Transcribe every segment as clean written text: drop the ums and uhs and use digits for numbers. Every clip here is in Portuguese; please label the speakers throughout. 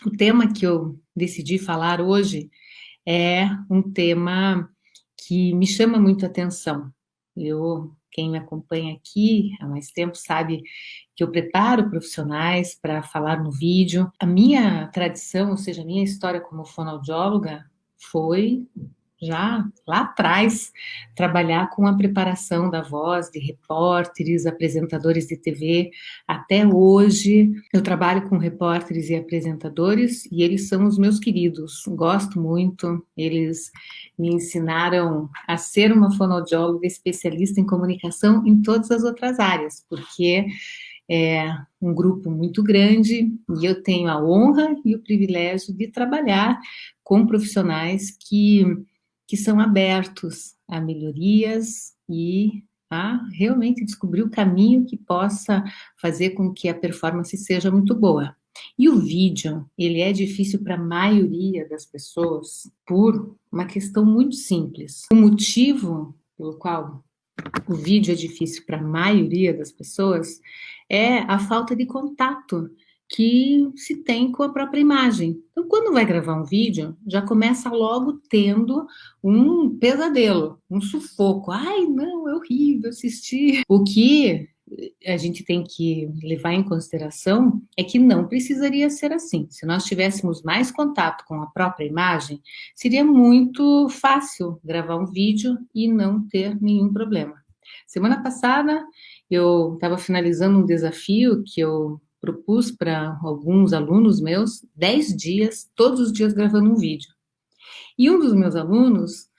Speaker 1: O tema que eu decidi falar hoje é um tema que me chama muito a atenção. Quem me acompanha aqui há mais tempo sabe que eu preparo profissionais para falar no vídeo. A minha tradição, ou seja, a minha história como fonoaudióloga foi já lá atrás, trabalhar com a preparação da voz de repórteres, apresentadores de TV. Até hoje, eu trabalho com repórteres e apresentadores e eles são os meus queridos. Gosto muito, eles me ensinaram a ser uma fonoaudióloga especialista em comunicação em todas as outras áreas, porque é um grupo muito grande e eu tenho a honra e o privilégio de trabalhar com profissionais que são abertos a melhorias e a realmente descobrir o caminho que possa fazer com que a performance seja muito boa. E o vídeo, ele é difícil para a maioria das pessoas por uma questão muito simples. O motivo pelo qual o vídeo é difícil para a maioria das pessoas é a falta de contato que se tem com a própria imagem. Então, quando vai gravar um vídeo, já começa logo tendo um pesadelo, um sufoco. Ai, não, é horrível assistir. O que a gente tem que levar em consideração é que não precisaria ser assim. Se nós tivéssemos mais contato com a própria imagem, seria muito fácil gravar um vídeo e não ter nenhum problema. Semana passada, eu estava finalizando um desafio que eu propus para alguns alunos meus, 10 dias, todos os dias gravando um vídeo. E um dos meus alunos,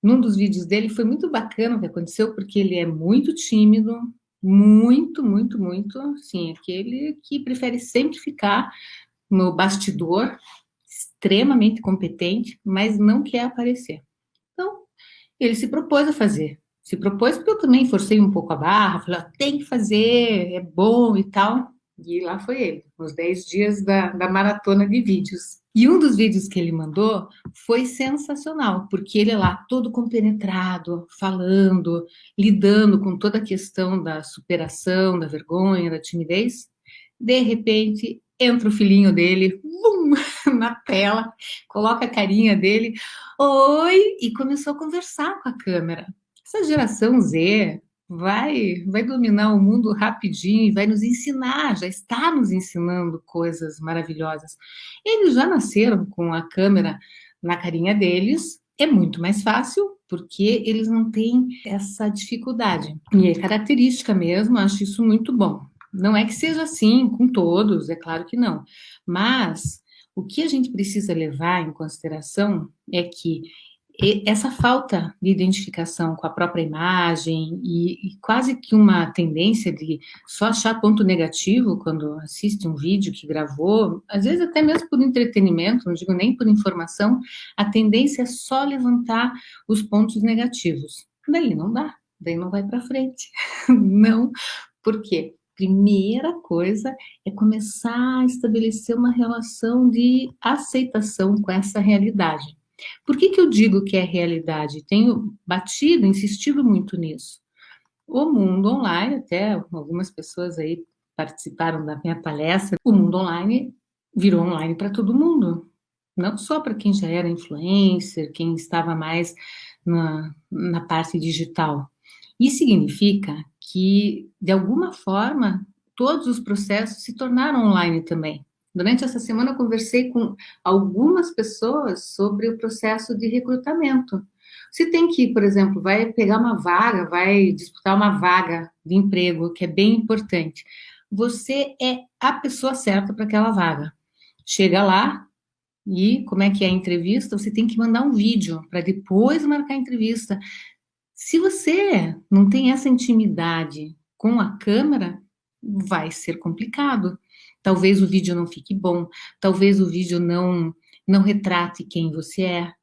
Speaker 1: num dos vídeos dele, foi muito bacana o que aconteceu, porque ele é muito tímido, muito, assim, aquele que prefere sempre ficar no bastidor, extremamente competente, mas não quer aparecer. Então, ele se propôs a fazer. Se propôs porque eu também forcei um pouco a barra, falei, ó, tem que fazer, é bom e tal. E lá foi ele, nos 10 dias da maratona de vídeos. E um dos vídeos que ele mandou foi sensacional, porque ele é lá todo compenetrado, falando, lidando com toda a questão da superação, da vergonha, da timidez. De repente, entra o filhinho dele, vum, na tela, coloca a carinha dele, oi, e começou a conversar com a câmera. Essa geração Z vai dominar o mundo rapidinho e vai nos ensinar, já está nos ensinando coisas maravilhosas. Eles já nasceram com a câmera na carinha deles, é muito mais fácil, porque eles não têm essa dificuldade. E é característica mesmo, acho isso muito bom. Não é que seja assim com todos, é claro que não. Mas o que a gente precisa levar em consideração é que essa falta de identificação com a própria imagem e quase que uma tendência de só achar ponto negativo quando assiste um vídeo que gravou, às vezes até mesmo por entretenimento, não digo nem por informação, a tendência é só levantar os pontos negativos. Daí não dá, daí não vai para frente. Não, por quê? Primeira coisa é começar a estabelecer uma relação de aceitação com essa realidade. Por que eu digo que é realidade? Tenho batido, insistido muito nisso. O mundo online, até algumas pessoas aí participaram da minha palestra, o mundo online virou online para todo mundo, não só para quem já era influencer, quem estava mais na parte digital. Isso significa que, de alguma forma, todos os processos se tornaram online também. Durante essa semana, eu conversei com algumas pessoas sobre o processo de recrutamento. Você tem que, por exemplo, vai pegar uma vaga, vai disputar uma vaga de emprego, que é bem importante. Você é a pessoa certa para aquela vaga. Chega lá e como é que é a entrevista? Você tem que mandar um vídeo para depois marcar a entrevista. Se você não tem essa intimidade com a câmera, vai ser complicado. Talvez o vídeo não fique bom, talvez o vídeo não retrate quem você é.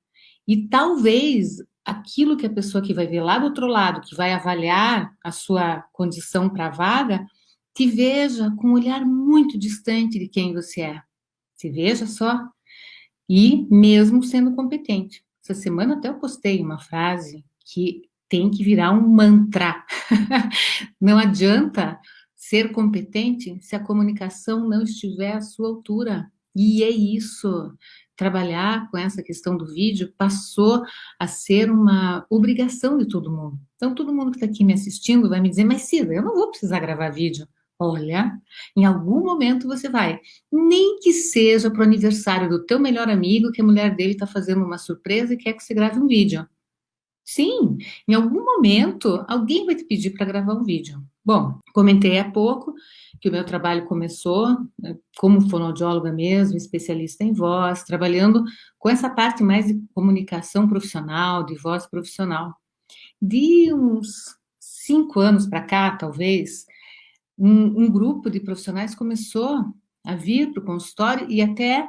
Speaker 1: E talvez aquilo que a pessoa que vai ver lá do outro lado, que vai avaliar a sua condição para a vaga, te veja com um olhar muito distante de quem você é. Se veja só. E mesmo sendo competente. Essa semana até eu postei uma frase que tem que virar um mantra. Não adianta ser competente se a comunicação não estiver à sua altura. E é isso. Trabalhar com essa questão do vídeo passou a ser uma obrigação de todo mundo. Então, todo mundo que está aqui me assistindo vai me dizer, mas Cida, eu não vou precisar gravar vídeo. Olha, em algum momento você vai. Nem que seja para o aniversário do teu melhor amigo, que a mulher dele está fazendo uma surpresa e quer que você grave um vídeo. Sim, em algum momento alguém vai te pedir para gravar um vídeo. Bom, comentei há pouco que o meu trabalho começou, né, como fonoaudióloga mesmo, especialista em voz, trabalhando com essa parte mais de comunicação profissional, de voz profissional. De uns 5 anos para cá, talvez, um grupo de profissionais começou a vir para o consultório e até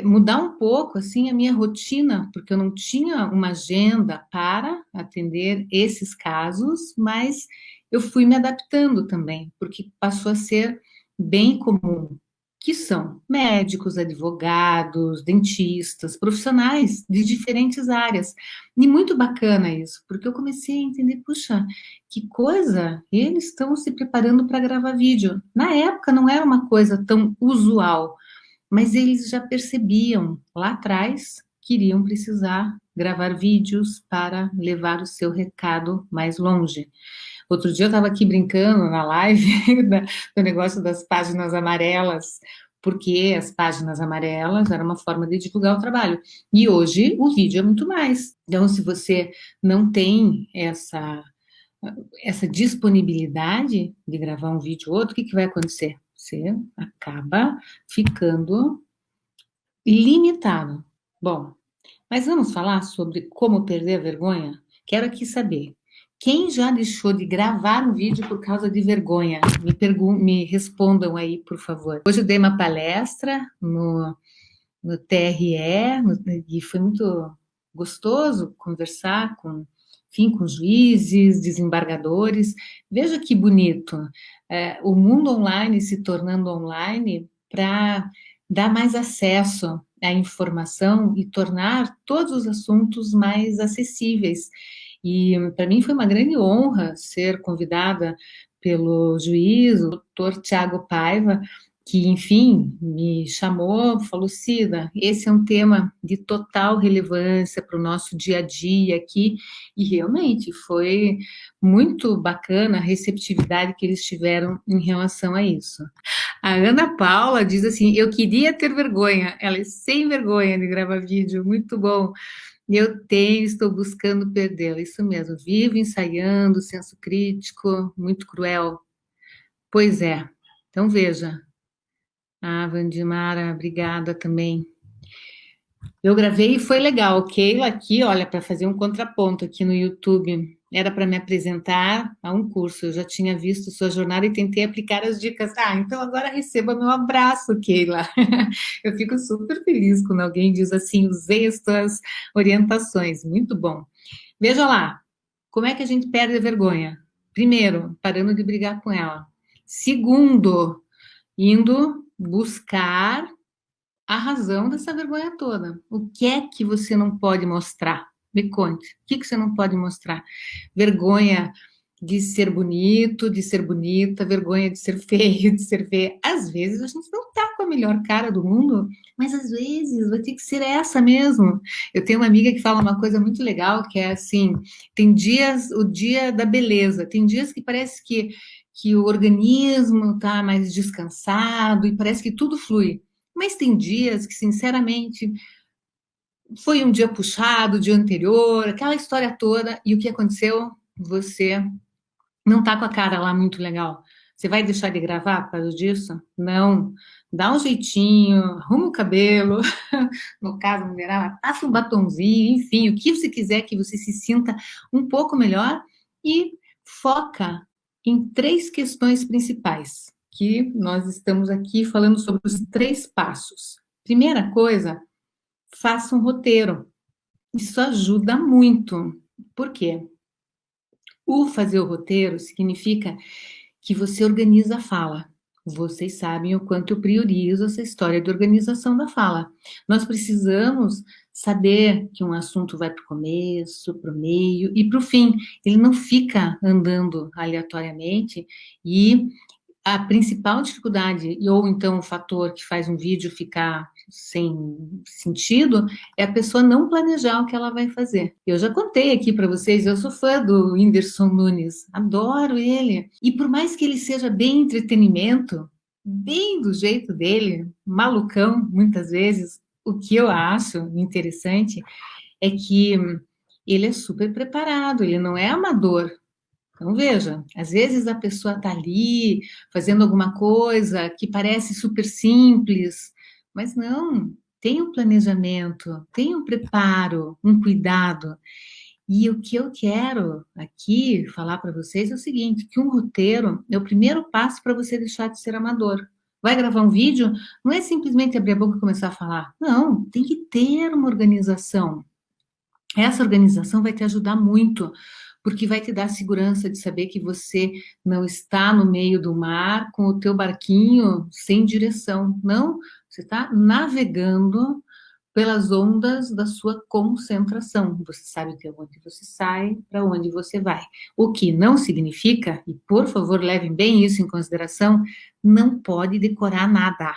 Speaker 1: mudar um pouco assim a minha rotina, porque eu não tinha uma agenda para atender esses casos, mas eu fui me adaptando também, porque passou a ser bem comum, que são médicos, advogados, dentistas, profissionais de diferentes áreas. E muito bacana isso, porque eu comecei a entender, puxa, que coisa, eles estão se preparando para gravar vídeo. Na época não era uma coisa tão usual, mas eles já percebiam lá atrás que iriam precisar gravar vídeos para levar o seu recado mais longe. Outro dia eu estava aqui brincando na live do negócio das páginas amarelas, porque as páginas amarelas eram uma forma de divulgar o trabalho. E hoje o vídeo é muito mais. Então, se você não tem essa disponibilidade de gravar um vídeo ou outro, o que vai acontecer? Você acaba ficando limitado. Bom, mas vamos falar sobre como perder a vergonha? Quero aqui saber. Quem já deixou de gravar um vídeo por causa de vergonha? Me respondam aí, por favor. Hoje eu dei uma palestra no TRE e foi muito gostoso conversar com juízes, desembargadores. Veja que bonito, o mundo online se tornando online para dar mais acesso à informação e tornar todos os assuntos mais acessíveis. E para mim foi uma grande honra ser convidada pelo juiz, o doutor Tiago Paiva, que, enfim, me chamou, falou, Cida, esse é um tema de total relevância para o nosso dia a dia aqui, e realmente foi muito bacana a receptividade que eles tiveram em relação a isso. A Ana Paula diz assim, eu queria ter vergonha, ela é sem vergonha de gravar vídeo, muito bom. Eu tenho, estou buscando perdê-la, isso mesmo, vivo ensaiando, senso crítico, muito cruel. Pois é, então veja, ah, Vandimara, obrigada também. Eu gravei e foi legal. Keila aqui, olha, para fazer um contraponto aqui no YouTube. Era para me apresentar a um curso. Eu já tinha visto sua jornada e tentei aplicar as dicas. Ah, então agora receba meu abraço, Keila. Eu fico super feliz quando alguém diz assim, usei as tuas orientações. Muito bom. Veja lá, como é que a gente perde a vergonha? Primeiro, parando de brigar com ela. Segundo, indo buscar a razão dessa vergonha toda. O que é que você não pode mostrar? Me conte. O que você não pode mostrar? Vergonha de ser bonito, de ser bonita, vergonha de ser feio, de ser feia. Às vezes a gente não está com a melhor cara do mundo, mas às vezes vai ter que ser essa mesmo. Eu tenho uma amiga que fala uma coisa muito legal, que é assim, tem dias, o dia da beleza, tem dias que parece que o organismo está mais descansado e parece que tudo flui. Mas tem dias que, sinceramente, foi um dia puxado, o dia anterior, aquela história toda, e o que aconteceu? Você não está com a cara lá muito legal. Você vai deixar de gravar por causa disso? Não. Dá um jeitinho, arruma o cabelo, no caso, mulherada, passa um batonzinho, enfim, o que você quiser que você se sinta um pouco melhor e foca em 3 questões principais, que nós estamos aqui falando sobre os 3 passos. Primeira coisa, faça um roteiro. Isso ajuda muito. Por quê? O fazer o roteiro significa que você organiza a fala. Vocês sabem o quanto eu priorizo essa história de organização da fala. Nós precisamos saber que um assunto vai para o começo, para o meio e para o fim. Ele não fica andando aleatoriamente e A principal dificuldade, ou então o fator que faz um vídeo ficar sem sentido, é a pessoa não planejar o que ela vai fazer. Eu já contei aqui para vocês, eu sou fã do Whindersson Nunes, adoro ele. E por mais que ele seja bem entretenimento, bem do jeito dele, malucão, muitas vezes, o que eu acho interessante é que ele é super preparado, ele não é amador. Então, veja, às vezes a pessoa está ali fazendo alguma coisa que parece super simples, mas não, tem um planejamento, tem um preparo, um cuidado. E o que eu quero aqui falar para vocês é o seguinte, que um roteiro é o primeiro passo para você deixar de ser amador. Vai gravar um vídeo, não é simplesmente abrir a boca e começar a falar. Não, tem que ter uma organização. Essa organização vai te ajudar muito, porque vai te dar segurança de saber que você não está no meio do mar com o teu barquinho sem direção. Não, você está navegando pelas ondas da sua concentração. Você sabe de onde você sai, para onde você vai. O que não significa, e por favor levem bem isso em consideração, não pode decorar nada.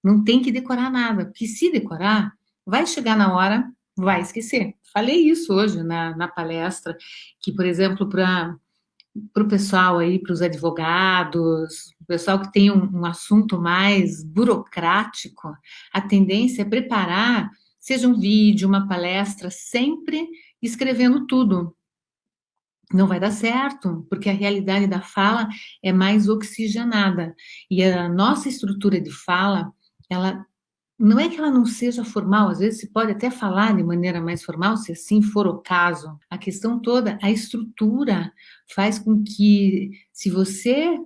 Speaker 1: Não tem que decorar nada, porque se decorar, vai chegar na hora, vai esquecer. Falei isso hoje na palestra, que, por exemplo, para o pessoal aí, para os advogados, o pessoal que tem um assunto mais burocrático, a tendência é preparar, seja um vídeo, uma palestra, sempre escrevendo tudo. Não vai dar certo, porque a realidade da fala é mais oxigenada. E a nossa estrutura de fala, ela não é que ela não seja formal, às vezes se pode até falar de maneira mais formal, se assim for o caso. A questão toda, a estrutura faz com que, se você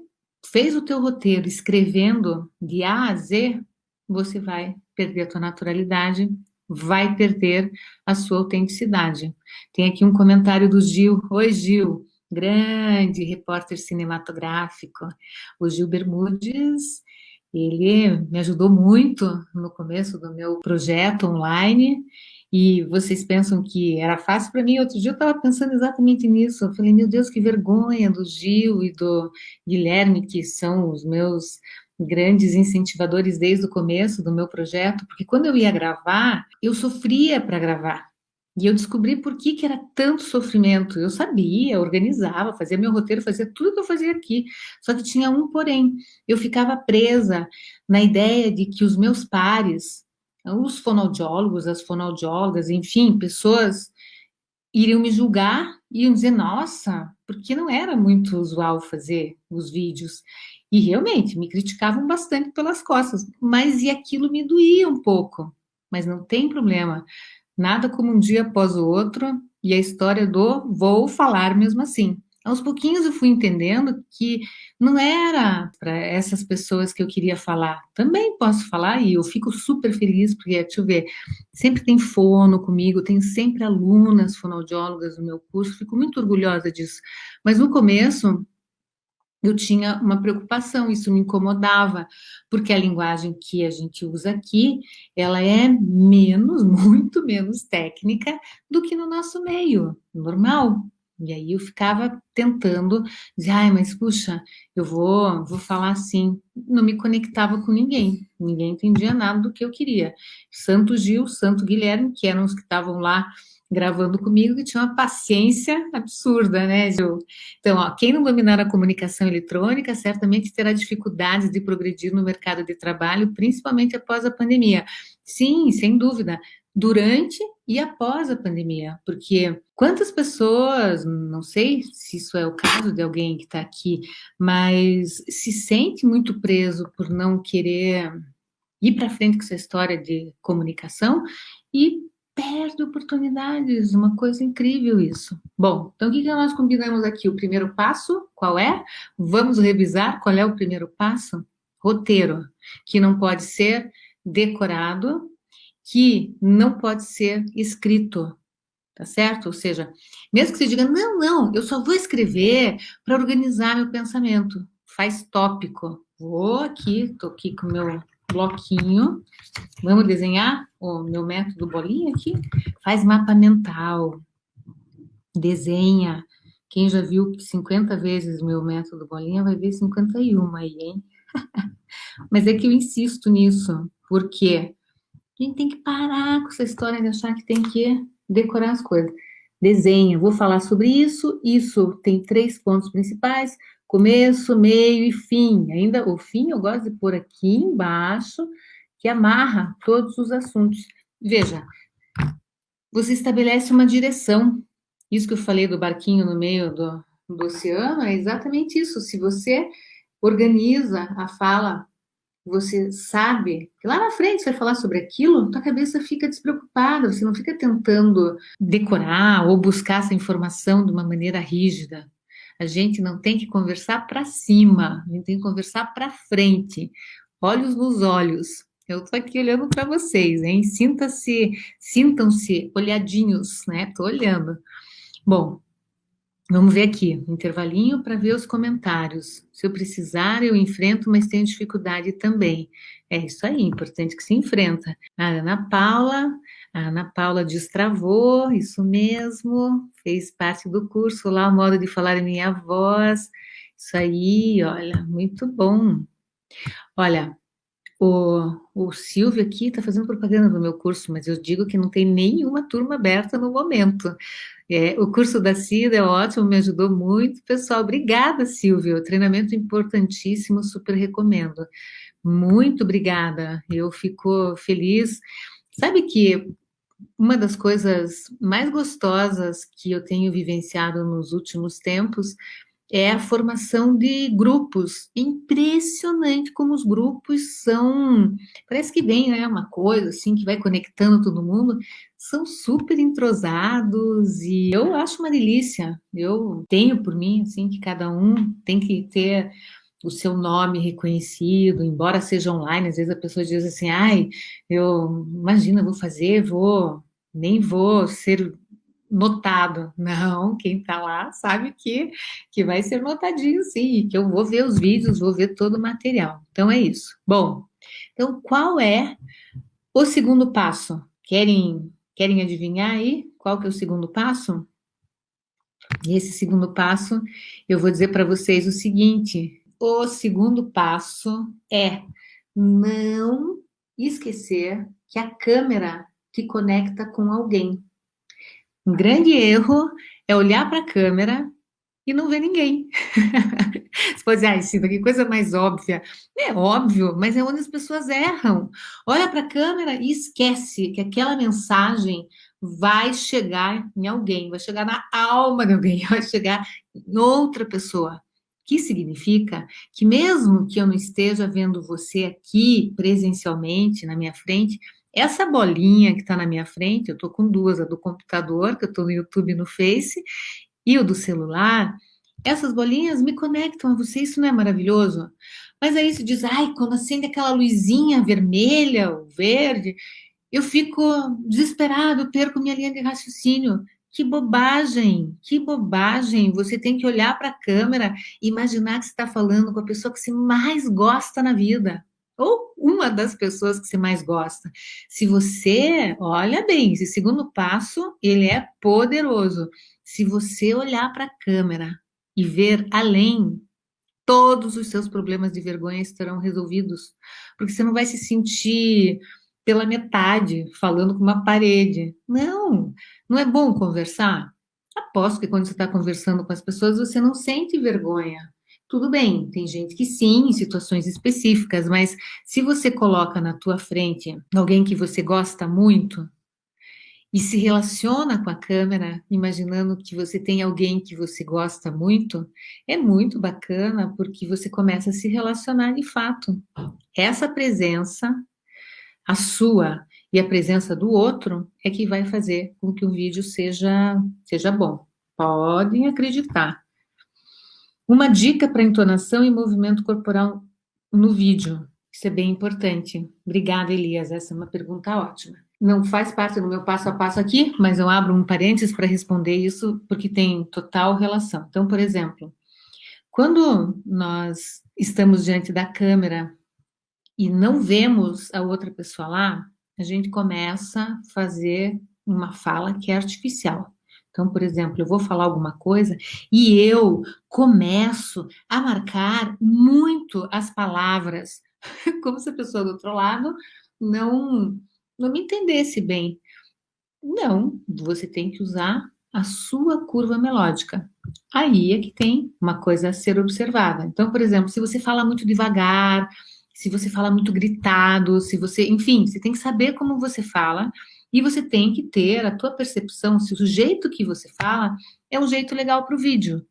Speaker 1: fez o teu roteiro escrevendo de A a Z, você vai perder a tua naturalidade, vai perder a sua autenticidade. Tem aqui um comentário do Gil. Oi, Gil, grande repórter cinematográfico. O Gil Bermudes, ele me ajudou muito no começo do meu projeto online. E vocês pensam que era fácil para mim? Outro dia eu estava pensando exatamente nisso. Eu falei, meu Deus, que vergonha do Gil e do Guilherme, que são os meus grandes incentivadores desde o começo do meu projeto, porque quando eu ia gravar, eu sofria para gravar. E eu descobri por que era tanto sofrimento. Eu sabia, organizava, fazia meu roteiro, fazia tudo que eu fazia aqui. Só que tinha um porém. Eu ficava presa na ideia de que os meus pares, os fonoaudiólogos, as fonoaudiólogas, enfim, pessoas iriam me julgar e iam dizer, nossa, porque não era muito usual fazer os vídeos. E realmente, me criticavam bastante pelas costas, mas e aquilo me doía um pouco. Mas não tem problema, nada como um dia após o outro, e a história do vou falar mesmo assim. Aos pouquinhos eu fui entendendo que não era para essas pessoas que eu queria falar. Também posso falar e eu fico super feliz, porque, deixa eu ver, sempre tem fono comigo, tem sempre alunas fonoaudiólogas no meu curso, fico muito orgulhosa disso. Mas no começo eu tinha uma preocupação, isso me incomodava, porque a linguagem que a gente usa aqui, ela é menos, muito menos técnica do que no nosso meio, normal. E aí eu ficava tentando dizer, ai, mas puxa, eu vou falar assim. Não me conectava com ninguém, ninguém entendia nada do que eu queria. Santo Gil, Santo Guilherme, que eram os que estavam lá gravando comigo, que tinha uma paciência absurda, né, Gil? Então, ó, quem não dominar a comunicação eletrônica certamente terá dificuldades de progredir no mercado de trabalho, principalmente após a pandemia. Sim, sem dúvida, durante e após a pandemia, porque quantas pessoas, não sei se isso é o caso de alguém que está aqui, mas se sente muito preso por não querer ir para frente com essa história de comunicação e perde oportunidades, uma coisa incrível isso. Bom, então o que nós combinamos aqui? O primeiro passo, qual é? Vamos revisar qual é o primeiro passo? Roteiro, que não pode ser decorado, que não pode ser escrito, tá certo? Ou seja, mesmo que você diga, não, eu só vou escrever para organizar meu pensamento. Faz tópico. Vou aqui, tô aqui com o meu bloquinho. Vamos desenhar o meu método bolinha aqui? Faz mapa mental. Desenha. Quem já viu 50 vezes o meu método bolinha vai ver 51 aí, hein? Mas é que eu insisto nisso, porque a gente tem que parar com essa história de achar que tem que decorar as coisas. Desenha, vou falar sobre isso. Isso tem 3 pontos principais: começo, meio e fim. Ainda o fim eu gosto de pôr aqui embaixo, que amarra todos os assuntos. Veja, você estabelece uma direção. Isso que eu falei do barquinho no meio do oceano é exatamente isso. Se você organiza a fala, você sabe que lá na frente você vai falar sobre aquilo, tua cabeça fica despreocupada, você não fica tentando decorar ou buscar essa informação de uma maneira rígida. A gente não tem que conversar para cima, a gente tem que conversar para frente, olhos nos olhos. Eu estou aqui olhando para vocês, hein? Sintam-se olhadinhos, né? Tô olhando. Bom, vamos ver aqui, intervalinho para ver os comentários. Se eu precisar, eu enfrento, mas tenho dificuldade também. É isso aí, importante que se enfrenta. A Ana Paula destravou, isso mesmo, fez parte do curso lá, o modo de falar em minha voz. Isso aí, olha, muito bom. Olha, o Silvio aqui está fazendo propaganda do meu curso, mas eu digo que não tem nenhuma turma aberta no momento. O curso da Cida é ótimo, me ajudou muito, pessoal. Obrigada, Silvio. Treinamento importantíssimo, super recomendo. Muito obrigada. Eu fico feliz. Sabe que uma das coisas mais gostosas que eu tenho vivenciado nos últimos tempos é a formação de grupos. Impressionante como os grupos são. Parece que vem, né, uma coisa assim que vai conectando todo mundo. São super entrosados e eu acho uma delícia. Eu tenho por mim assim que cada um tem que ter o seu nome reconhecido, embora seja online. Às vezes a pessoa diz assim: "Ai, eu imagina, vou fazer, nem vou ser notado". Não, quem tá lá sabe que vai ser notadinho, sim, que eu vou ver os vídeos, vou ver todo o material. Então é isso. Bom, então qual é o segundo passo? Querem adivinhar aí qual que é o segundo passo? E esse segundo passo, eu vou dizer para vocês o seguinte: o segundo passo é não esquecer que a câmera te conecta com alguém. Um grande erro é olhar para a câmera e não ver ninguém. Você pode dizer, Cida, que coisa mais óbvia. É óbvio, mas é onde as pessoas erram. Olha para a câmera e esquece que aquela mensagem vai chegar em alguém, vai chegar na alma de alguém, vai chegar em outra pessoa. Que significa que mesmo que eu não esteja vendo você aqui presencialmente na minha frente, essa bolinha que está na minha frente, eu estou com duas, a do computador, que eu estou no YouTube e no Face, e o do celular, essas bolinhas me conectam a você, isso não é maravilhoso? Mas aí se diz, ai, quando acende aquela luzinha vermelha ou verde, eu fico desesperado, eu perco minha linha de raciocínio. Que bobagem, que bobagem. Você tem que olhar para a câmera e imaginar que você está falando com a pessoa que você mais gosta na vida. Ou uma das pessoas que você mais gosta. Se você, olha bem, esse segundo passo, ele é poderoso. Se você olhar para a câmera e ver além, todos os seus problemas de vergonha estarão resolvidos, porque você não vai se sentir pela metade falando com uma parede. Não, não é bom conversar? Aposto que quando você está conversando com as pessoas, você não sente vergonha. Tudo bem, tem gente que sim, em situações específicas, mas se você coloca na tua frente alguém que você gosta muito, e se relaciona com a câmera, imaginando que você tem alguém que você gosta muito, é muito bacana porque você começa a se relacionar de fato. Essa presença, a sua e a presença do outro, é que vai fazer com que o vídeo seja bom. Podem acreditar. Uma dica para entonação e movimento corporal no vídeo. Isso é bem importante. Obrigada, Elias. Essa é uma pergunta ótima. Não faz parte do meu passo a passo aqui, mas eu abro um parênteses para responder isso, porque tem total relação. Então, por exemplo, quando nós estamos diante da câmera e não vemos a outra pessoa lá, a gente começa a fazer uma fala que é artificial. Então, por exemplo, eu vou falar alguma coisa e eu começo a marcar muito as palavras, como se a pessoa do outro lado não, não me entendesse bem. Não, você tem que usar a sua curva melódica. Aí é que tem uma coisa a ser observada. Então, por exemplo, se você fala muito devagar, se você fala muito gritado, se você, enfim, você tem que saber como você fala e você tem que ter a tua percepção se o jeito que você fala é um jeito legal para o vídeo.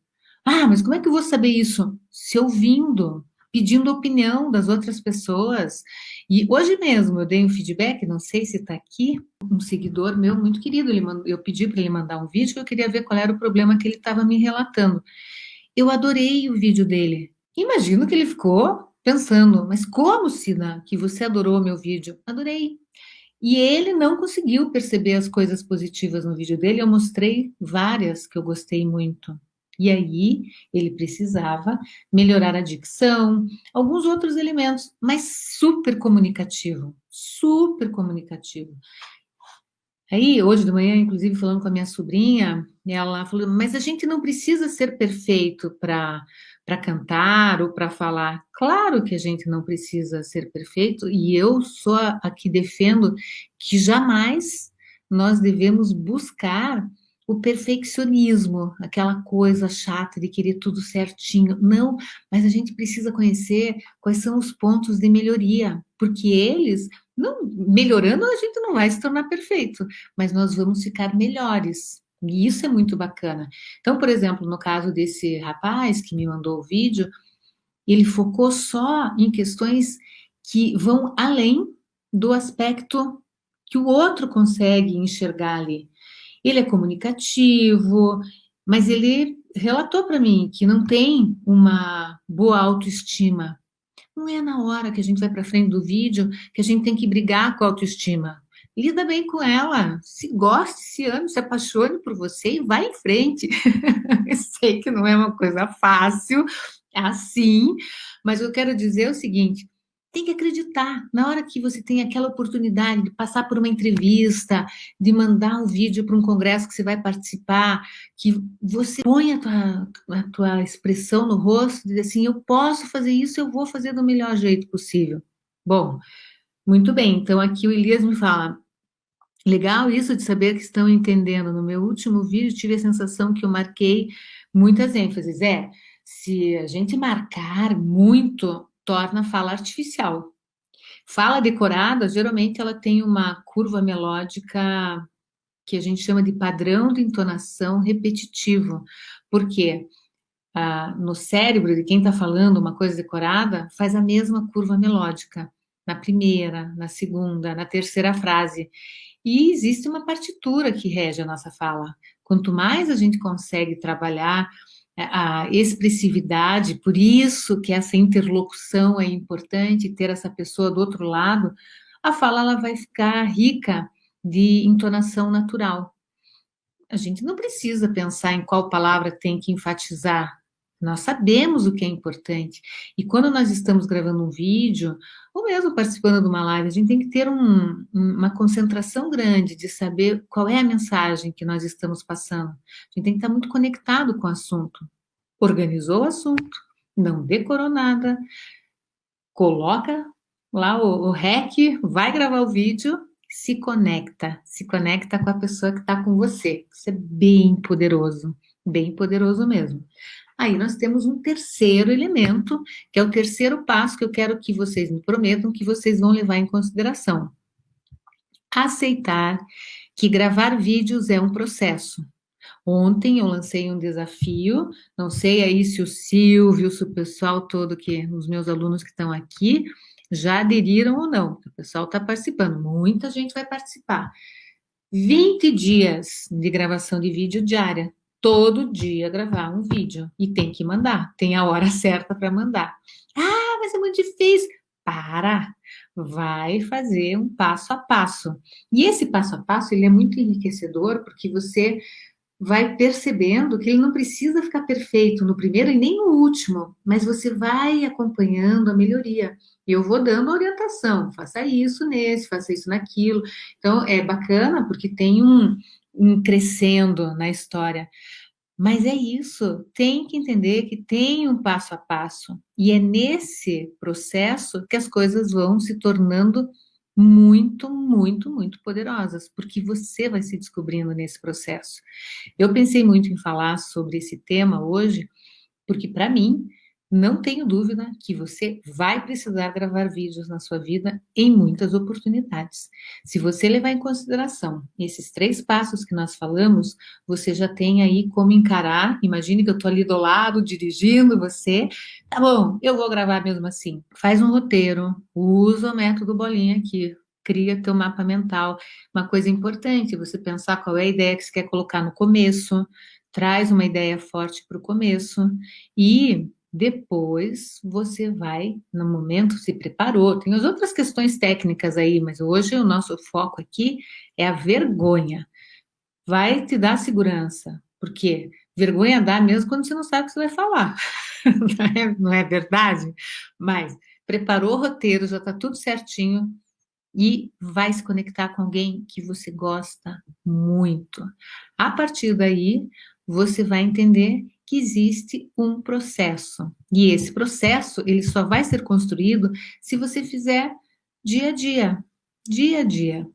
Speaker 1: Ah, mas como é que eu vou saber isso? Se ouvindo, pedindo opinião das outras pessoas. E hoje mesmo eu dei um feedback, não sei se está aqui, um seguidor meu muito querido, eu pedi para ele mandar um vídeo, que eu queria ver qual era o problema que ele estava me relatando. Eu adorei o vídeo dele. Imagino que ele ficou pensando, mas como, Sina, que você adorou o meu vídeo? Adorei. E ele não conseguiu perceber as coisas positivas no vídeo dele, eu mostrei várias que eu gostei muito. E aí ele precisava melhorar a dicção, alguns outros elementos, mas super comunicativo, super comunicativo. Aí, hoje de manhã, inclusive, falando com a minha sobrinha, ela falou, mas a gente não precisa ser perfeito para cantar ou para falar. Claro que a gente não precisa ser perfeito, e eu sou a que defendo que jamais nós devemos buscar o perfeccionismo, aquela coisa chata de querer tudo certinho. Não, mas a gente precisa conhecer quais são os pontos de melhoria, porque eles, não, melhorando, a gente não vai se tornar perfeito, mas nós vamos ficar melhores. E isso é muito bacana. Então, por exemplo, no caso desse rapaz que me mandou o vídeo, ele focou só em questões que vão além do aspecto que o outro consegue enxergar ali. Ele é comunicativo, mas ele relatou para mim que não tem uma boa autoestima. Não é na hora que a gente vai para frente do vídeo que a gente tem que brigar com a autoestima. Lida bem com ela, se goste, se ame, se apaixone por você e vai em frente. Eu sei que não é uma coisa fácil, é assim, mas eu quero dizer é o seguinte: tem que acreditar. Na hora que você tem aquela oportunidade de passar por uma entrevista, de mandar um vídeo para um congresso que você vai participar, que você põe a tua expressão no rosto, diz assim, eu posso fazer isso, eu vou fazer do melhor jeito possível. Bom, muito bem, então aqui o Elias me fala, legal isso de saber que estão entendendo. No meu último vídeo tive a sensação que eu marquei muitas ênfases. Se a gente marcar muito, torna a fala artificial. Fala decorada, geralmente ela tem uma curva melódica que a gente chama de padrão de entonação repetitivo. Por quê? No cérebro de quem está falando uma coisa decorada, faz a mesma curva melódica na primeira, na segunda, na terceira frase. E existe uma partitura que rege a nossa fala. Quanto mais a gente consegue trabalhar a expressividade, por isso que essa interlocução é importante, ter essa pessoa do outro lado, a fala ela vai ficar rica de entonação natural. A gente não precisa pensar em qual palavra tem que enfatizar. Nós sabemos o que é importante. E quando nós estamos gravando um vídeo, ou mesmo participando de uma live, a gente tem que ter uma concentração grande de saber qual é a mensagem que nós estamos passando. A gente tem que estar muito conectado com o assunto. Organizou o assunto, não decorou nada, coloca lá o REC, vai gravar o vídeo, se conecta com a pessoa que está com você. Isso é bem poderoso mesmo. Aí nós temos um terceiro elemento, que é o terceiro passo que eu quero que vocês me prometam que vocês vão levar em consideração. Aceitar que gravar vídeos é um processo. Ontem eu lancei um desafio, não sei aí se o Silvio, se o pessoal todo, os meus alunos que estão aqui, já aderiram ou não. O pessoal está participando, muita gente vai participar. 20 dias de gravação de vídeo diária. Todo dia gravar um vídeo. E tem que mandar, tem a hora certa para mandar. Ah, mas é muito difícil. Para! Vai fazer um passo a passo. E esse passo a passo, ele é muito enriquecedor, porque você vai percebendo que ele não precisa ficar perfeito no primeiro e nem no último, mas você vai acompanhando a melhoria. Eu vou dando orientação, faça isso nesse, faça isso naquilo. Então, é bacana porque tem crescendo na história. Mas é isso, tem que entender que tem um passo a passo. E é nesse processo que as coisas vão se tornando muito, muito, muito poderosas, porque você vai se descobrindo nesse processo. Eu pensei muito em falar sobre esse tema hoje, porque para mim, não tenho dúvida que você vai precisar gravar vídeos na sua vida em muitas oportunidades. Se você levar em consideração esses 3 passos que nós falamos, você já tem aí como encarar. Imagine que eu estou ali do lado, dirigindo você. Tá bom, eu vou gravar mesmo assim. Faz um roteiro, usa o método bolinha aqui. Cria teu mapa mental. Uma coisa importante, você pensar qual é a ideia que você quer colocar no começo, traz uma ideia forte para o começo e depois você vai, no momento, se preparou. Tem as outras questões técnicas aí, mas hoje o nosso foco aqui é a vergonha. Vai te dar segurança, porque vergonha dá mesmo quando você não sabe o que você vai falar. Não é verdade? Mas preparou o roteiro, já está tudo certinho e vai se conectar com alguém que você gosta muito. A partir daí, você vai entender que existe um processo. E esse processo, ele só vai ser construído se você fizer dia a dia, dia a dia.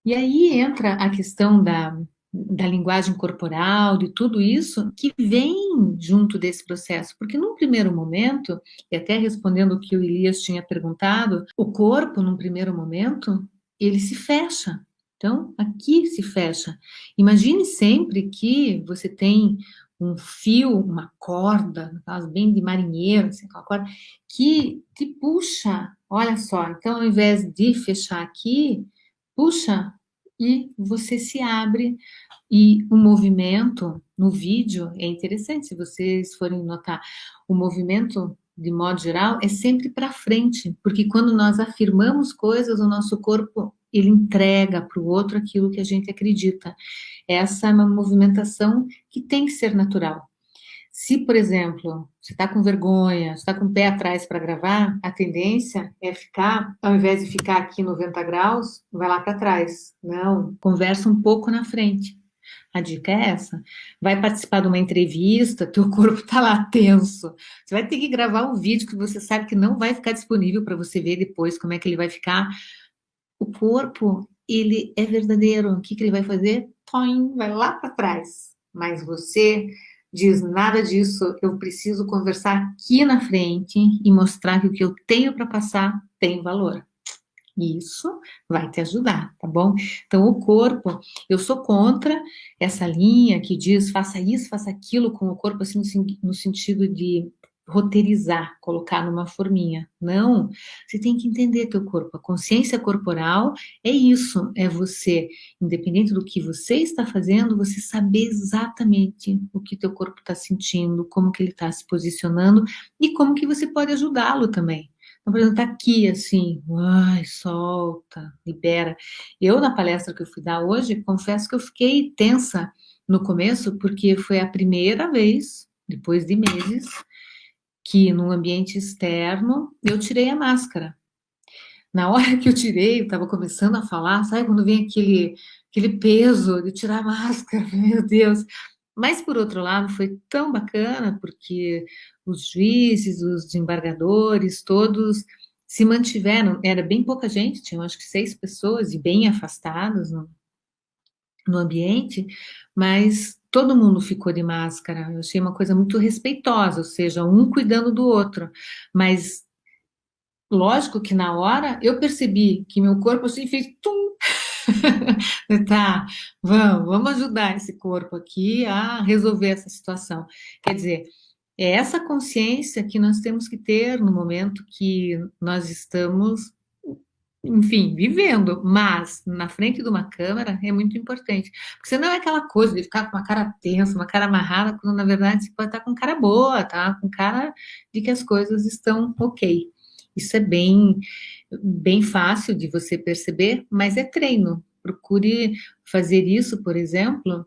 Speaker 1: E aí entra a questão da linguagem corporal, de tudo isso que vem junto desse processo, porque num primeiro momento, e até respondendo o que o Elias tinha perguntado, o corpo, num primeiro momento, ele se fecha. Então, aqui se fecha. Imagine sempre que você tem um fio, uma corda, no caso bem de marinheiro, assim, aquela corda, que te puxa. Olha só, então ao invés de fechar aqui, puxa e você se abre. E o movimento no vídeo é interessante, se vocês forem notar, o movimento, de modo geral, é sempre para frente, porque quando nós afirmamos coisas, o nosso corpo ele entrega para o outro aquilo que a gente acredita. Essa é uma movimentação que tem que ser natural. Se, por exemplo, você está com vergonha, você está com o pé atrás para gravar, a tendência é ficar, ao invés de ficar aqui 90 graus, vai lá para trás. Não, conversa um pouco na frente. A dica é essa. Vai participar de uma entrevista, teu corpo está lá tenso. Você vai ter que gravar um vídeo que você sabe que não vai ficar disponível para você ver depois como é que ele vai ficar. O corpo, ele é verdadeiro. O que que ele vai fazer? Toim, vai lá para trás. Mas você diz nada disso, eu preciso conversar aqui na frente e mostrar que o que eu tenho para passar tem valor. Isso vai te ajudar, tá bom? Então, o corpo, eu sou contra essa linha que diz faça isso, faça aquilo com o corpo, assim, no sentido de roteirizar, colocar numa forminha. Não, você tem que entender teu corpo. A consciência corporal é isso, é você, independente do que você está fazendo, você saber exatamente o que teu corpo está sentindo, como que ele está se posicionando e como que você pode ajudá-lo também. Então, por exemplo, tá aqui assim, ai, solta, libera. Eu, na palestra que eu fui dar hoje, confesso que eu fiquei tensa no começo, porque foi a primeira vez, depois de meses, que num ambiente externo eu tirei a máscara. Na hora que eu tirei, eu estava começando a falar, sabe quando vem aquele peso de tirar a máscara, meu Deus. Mas, por outro lado, foi tão bacana, porque os juízes, os desembargadores, todos se mantiveram, era bem pouca gente, tinham acho que 6 pessoas, e bem afastadas no ambiente, mas todo mundo ficou de máscara. Eu achei uma coisa muito respeitosa, ou seja, um cuidando do outro. Mas, lógico que na hora eu percebi que meu corpo assim fez tum. Tá, vamos ajudar esse corpo aqui a resolver essa situação. Quer dizer, é essa consciência que nós temos que ter no momento que nós estamos, enfim, vivendo, mas na frente de uma câmera é muito importante, porque senão é aquela coisa de ficar com uma cara tensa, uma cara amarrada, quando na verdade você pode estar com cara boa, tá? Com cara de que as coisas estão ok. Isso é bem fácil de você perceber, mas é treino. Procure fazer isso, por exemplo,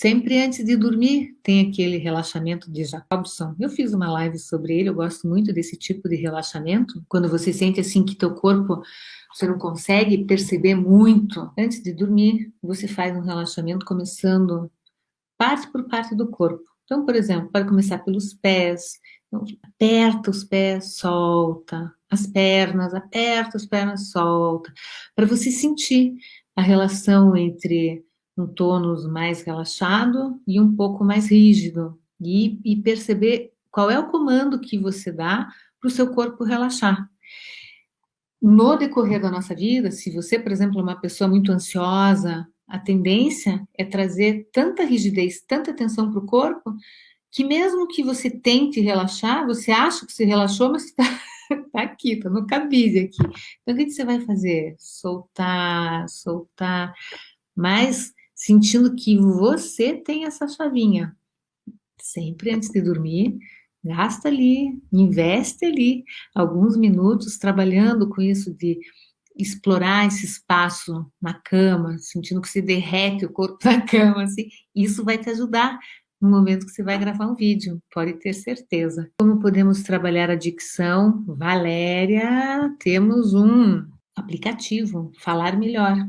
Speaker 1: Sempre antes de dormir, tem aquele relaxamento de Jacobson. Eu fiz uma live sobre ele, eu gosto muito desse tipo de relaxamento. Quando você sente assim que teu corpo, você não consegue perceber muito. Antes de dormir, você faz um relaxamento começando parte por parte do corpo. Então, por exemplo, pode começar pelos pés. Então, aperta os pés, solta. Aperta as pernas, solta. Para você sentir a relação entre um tônus mais relaxado e um pouco mais rígido. E perceber qual é o comando que você dá para o seu corpo relaxar. No decorrer da nossa vida, se você, por exemplo, é uma pessoa muito ansiosa, a tendência é trazer tanta rigidez, tanta tensão para o corpo, que mesmo que você tente relaxar, você acha que se relaxou, mas está tá aqui, está no cabide aqui. Então, o que você vai fazer? Soltar, soltar, mas sentindo que você tem essa chavinha. Sempre antes de dormir, gasta ali, investe ali alguns minutos trabalhando com isso de explorar esse espaço na cama, sentindo que se derrete o corpo na cama, assim, isso vai te ajudar no momento que você vai gravar um vídeo, pode ter certeza. Como podemos trabalhar a dicção? Valéria, temos um aplicativo, Falar Melhor.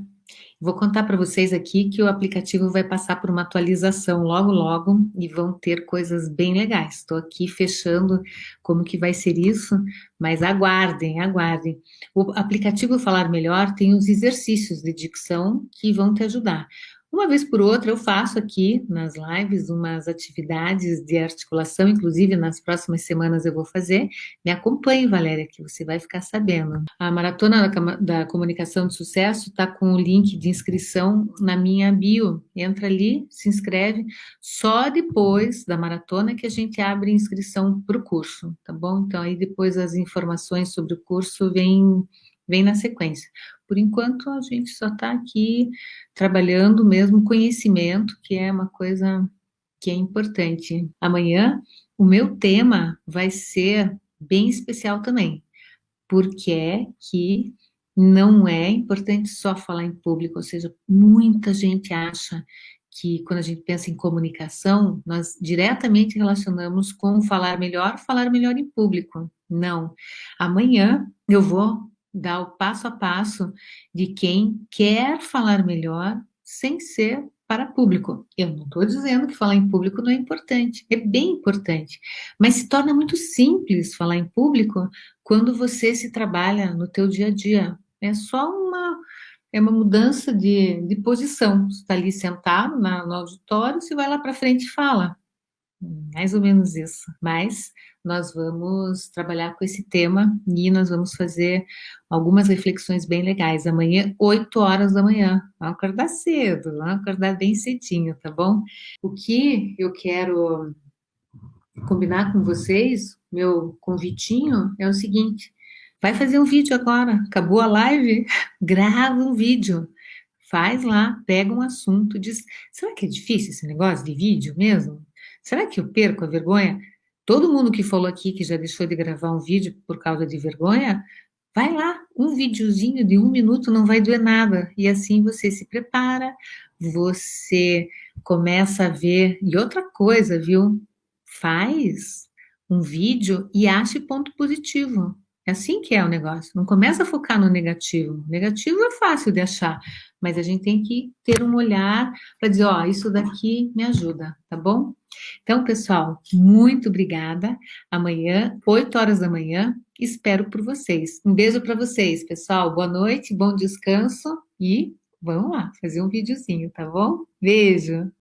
Speaker 1: Vou contar para vocês aqui que o aplicativo vai passar por uma atualização logo, logo e vão ter coisas bem legais. Estou aqui fechando como que vai ser isso, mas aguardem, aguardem. O aplicativo Falar Melhor tem os exercícios de dicção que vão te ajudar. Uma vez por outra, eu faço aqui nas lives umas atividades de articulação, inclusive nas próximas semanas eu vou fazer. Me acompanhe, Valéria, que você vai ficar sabendo. A Maratona da Comunicação de Sucesso está com o link de inscrição na minha bio. Entra ali, se inscreve. Só depois da maratona que a gente abre inscrição para o curso, tá bom? Então, aí depois as informações sobre o curso vem na sequência. Por enquanto, a gente só está aqui trabalhando mesmo conhecimento, que é uma coisa que é importante. Amanhã, o meu tema vai ser bem especial também, porque é que não é importante só falar em público, ou seja, muita gente acha que quando a gente pensa em comunicação, nós diretamente relacionamos com falar melhor em público. Não. Amanhã eu vou dar o passo a passo de quem quer falar melhor sem ser para público. Eu não estou dizendo que falar em público não é importante, é bem importante, mas se torna muito simples falar em público quando você se trabalha no teu dia a dia. É uma mudança de posição. Você está ali sentado no auditório, você vai lá para frente e fala. Mais ou menos isso. Mas nós vamos trabalhar com esse tema e nós vamos fazer algumas reflexões bem legais. Amanhã, 8 horas da manhã. Vamos acordar cedo, vamos acordar bem cedinho, tá bom? O que eu quero combinar com vocês, meu convitinho, é o seguinte: vai fazer um vídeo agora, acabou a live, grava um vídeo, faz lá, pega um assunto, diz, será que é difícil esse negócio de vídeo mesmo? Será que eu perco a vergonha? Todo mundo que falou aqui que já deixou de gravar um vídeo por causa de vergonha, vai lá, um videozinho de 1 minuto não vai doer nada. E assim você se prepara, você começa a ver. E outra coisa, viu? Faz um vídeo e ache ponto positivo. É assim que é o negócio. Não começa a focar no negativo. O negativo é fácil de achar, mas a gente tem que ter um olhar para dizer, ó, isso daqui me ajuda, tá bom? Então, pessoal, muito obrigada. Amanhã, 8 horas da manhã, espero por vocês. Um beijo para vocês, pessoal. Boa noite, bom descanso e vamos lá fazer um videozinho, tá bom? Beijo.